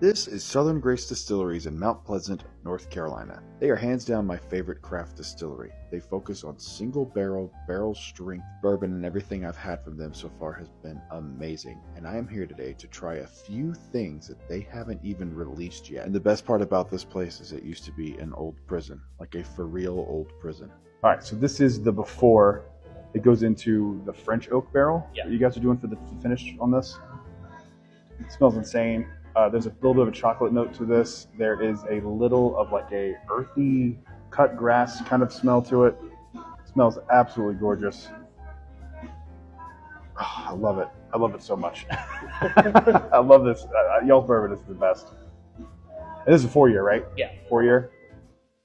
This is Southern Grace Distilleries in Mount Pleasant, North Carolina. They are hands down my favorite craft distillery. They focus on single barrel strength bourbon, and everything I've had from them so far has been amazing. And I am here today to try a few things that they haven't even released yet. And the best part about this place is it used to be an old prison, like a for real old prison. All right, so this is the before. It goes into the French oak barrel. Yeah. What you guys are doing for the finish on this? It smells insane. There's a little bit of a chocolate note to this. There is a little of like a earthy cut grass kind of smell to it. It smells absolutely gorgeous. Oh, I love it. I love it so much. I love this. Y'all's bourbon is the best. And this is a 4-year, right? Yeah. 4-year.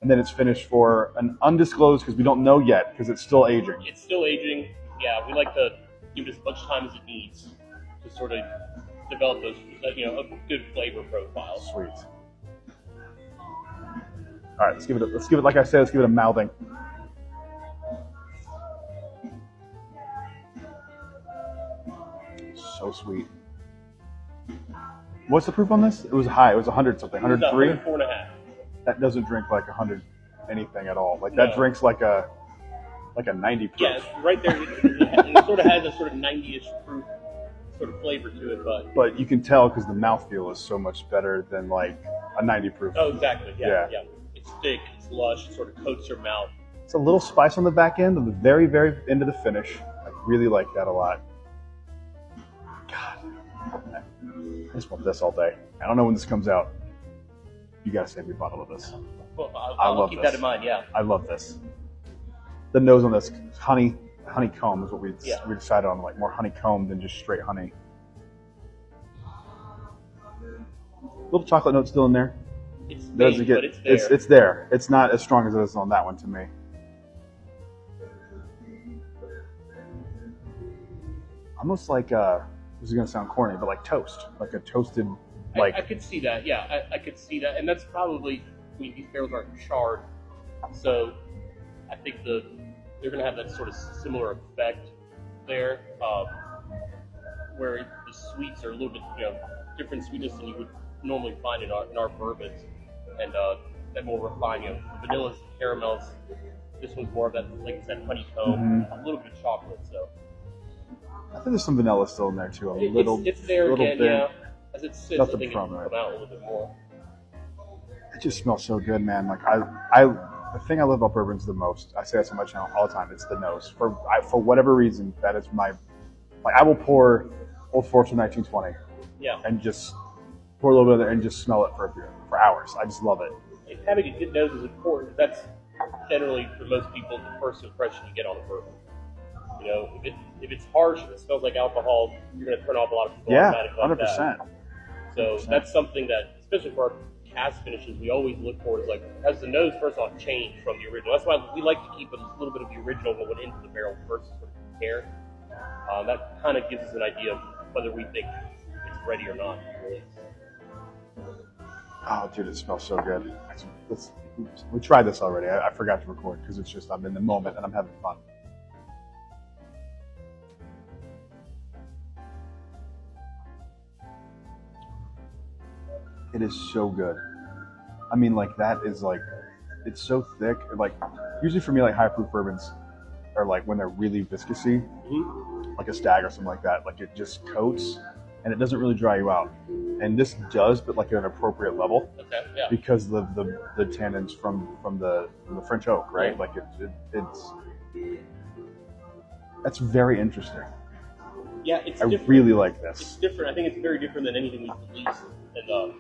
And then it's finished for an undisclosed, because we don't know yet, because it's still aging. It's still aging. Yeah, we like to give it as much time as it needs to sort of develop those, a good flavor profile. Sweet. All right, let's give it. Like I said, let's give it a mouthing. So sweet. What's the proof on this? It was high. It was 100 something. 103. 104.5. That doesn't drink like 100 anything at all. Like that drinks like a 90 proof. Yeah, it's right there. It sort of has a sort of 90-ish proof sort of flavor to it, but you can tell because the mouthfeel is so much better than like a 90 proof. Oh, exactly. Yeah. It's thick, it's lush, it sort of coats your mouth. It's a little spice on the back end, on the very, very end of the finish. I really like that a lot. God, I just want this all day. I don't know when this comes out. You gotta save me a bottle of this. Well, I'll keep that in mind. Yeah. I love this. The nose on this honeycomb is what we decided on, like more honeycomb than just straight honey. Little chocolate note still in there. It's faint, but it's there. It's there. It's not as strong as it is on that one to me. Almost like this is gonna sound corny, but like toast, like a toasted. Like I could see that. Yeah, I could see that, and that's probably. I mean, these barrels aren't charred, so I think they're going to have that sort of similar effect there, where the sweets are a little bit, different sweetness than you would normally find in our bourbons, and that more refined, the vanillas, caramels. This one's more of that, like I said, honeycomb, a little bit of chocolate. So I think there's some vanilla still in there too. It's there again, bit. Yeah. As it sits, Nothing I think from it'll it. come out a little bit more. It just smells so good, man. Like the thing I love about bourbons the most, I say this on my channel all the time, it's the nose. For whatever reason, that is my, like I will pour Old Fortune 1920 and just pour a little bit of it and just smell it for hours. I just love it. And having a good nose is important. That's generally, for most people, the first impression you get on a bourbon. If it's harsh and it smells like alcohol, you're going to turn off a lot of people automatically. 100%. So that's something that, especially for our cask finishes, we always look for is like, has the nose first off changed from the original? That's why we like to keep a little bit of the original when went into the barrel first to sort of compare. That kind of gives us an idea of whether we think it's ready or not. Oh, dude, it smells so good. We tried this already. I forgot to record because it's just I'm in the moment and I'm having fun. It is so good. I mean, like that is like, it's so thick. Like usually for me, like high proof bourbons are like when they're really viscousy, like a Stag or something like that. Like it just coats and it doesn't really dry you out. And this does, but like at an appropriate level, because the tannins from the French oak, right? Yeah. Like it's that's very interesting. Yeah, it's I different. really like this. It's different. I think it's very different than anything we've released.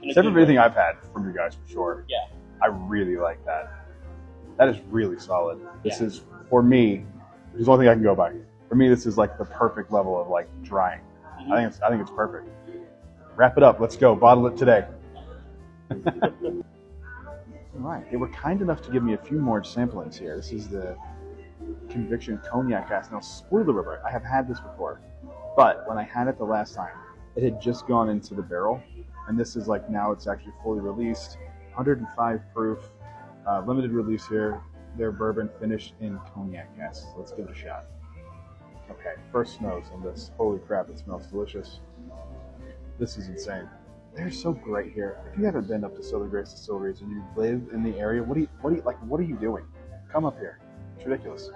Except for anything I've had from you guys, for sure. Yeah. I really like that. That is really solid. This is, for me, there's the only thing I can go by. For me, this is like the perfect level of like drying. I think it's perfect. Wrap it up. Let's go. Bottle it today. All right. They were kind enough to give me a few more samplings here. This is the Conviction Cognac cask. Now, spoiler alert, I have had this before, but when I had it the last time, it had just gone into the barrel. And this is like, now it's actually fully released, 105 proof, limited release here. Their bourbon finished in cognac cask. So let's give it a shot. Okay, first nose on this. Holy crap, it smells delicious. This is insane. they're so great here. If you haven't been up to Southern Grace Distilleries and you live in the area, what are you doing? Come up here. It's ridiculous.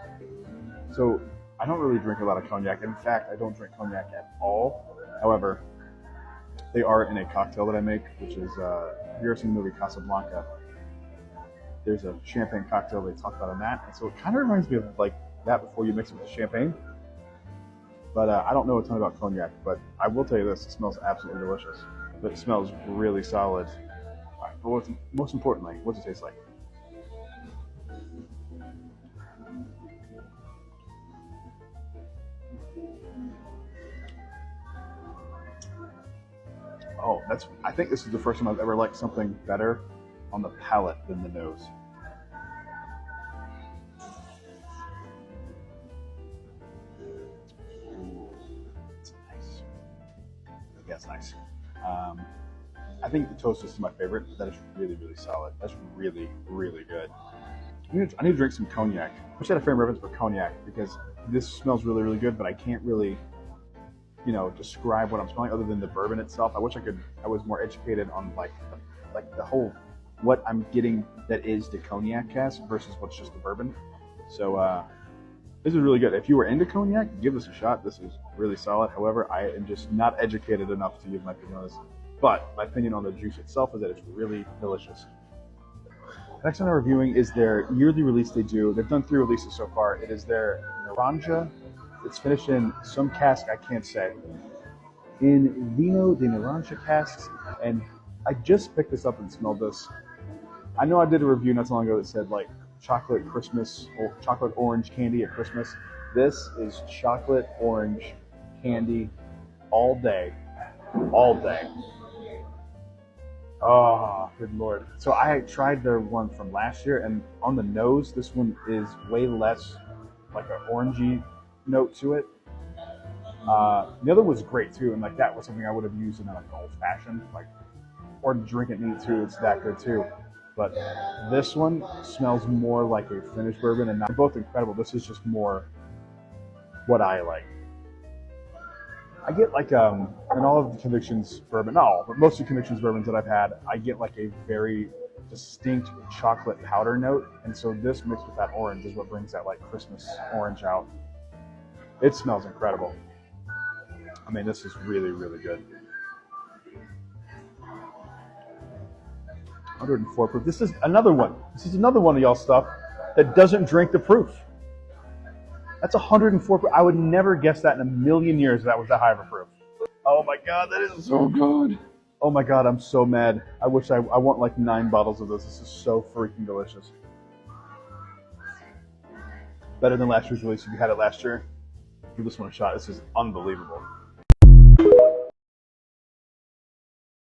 So I don't really drink a lot of cognac. In fact, I don't drink cognac at all. However, they are in a cocktail that I make, which is, have you ever seen the movie Casablanca? There's a champagne cocktail they talk about in that. And so it kind of reminds me of like that before you mix it with the champagne. But I don't know a ton about cognac, but I will tell you this, it smells absolutely delicious. But it smells really solid. But most importantly, what's it taste like? Oh, I think this is the first time I've ever liked something better on the palate than the nose. Ooh, that's nice. That's nice. I think the toast is my favorite. That is really, really solid. That's really, really good. I need to drink some cognac. I wish I had a frame of reference for cognac because this smells really, really good, but I can't really, describe what I'm smelling other than the bourbon itself. I wish I was more educated on like the whole, what I'm getting that is the cognac cask versus what's just the bourbon. So this is really good. If you were into cognac, give this a shot. This is really solid. However, I am just not educated enough to give my opinion on this. But my opinion on the juice itself is that it's really delicious. Next one I'm reviewing is their yearly release they do. They've done 3 releases so far. It is their Naranja. It's finished in some cask I can't say. In Vino de Naranja casks. And I just picked this up and smelled this. I know I did a review not so long ago that said like chocolate Christmas or chocolate orange candy at Christmas. This is chocolate orange candy all day. All day. Oh, good Lord. So I tried their one from last year, and on the nose, this one is way less like an orangey note to it. The other was great too, and like that was something I would have used in like an old fashioned, like, or drink it neat too. It's that good too. But this one smells more like a finished bourbon, and they're both incredible. This is just more what I like. I get like, in all of the Convictions bourbon, not all, but most of the Convictions bourbons that I've had, I get like a very distinct chocolate powder note. And so this mixed with that orange is what brings that like Christmas orange out. It smells incredible. I mean, this is really, really good. 104 proof. This is another one. This is another one of y'all stuff that doesn't drink the proof. That's 104 proof. I would never guess that in a million years that was that high of a proof. Oh my God, that is so good. Oh my God, I'm so mad. I wish I want like 9 bottles of this. This is so freaking delicious. Better than last year's release. If you had it last year, give this one a shot. This is unbelievable.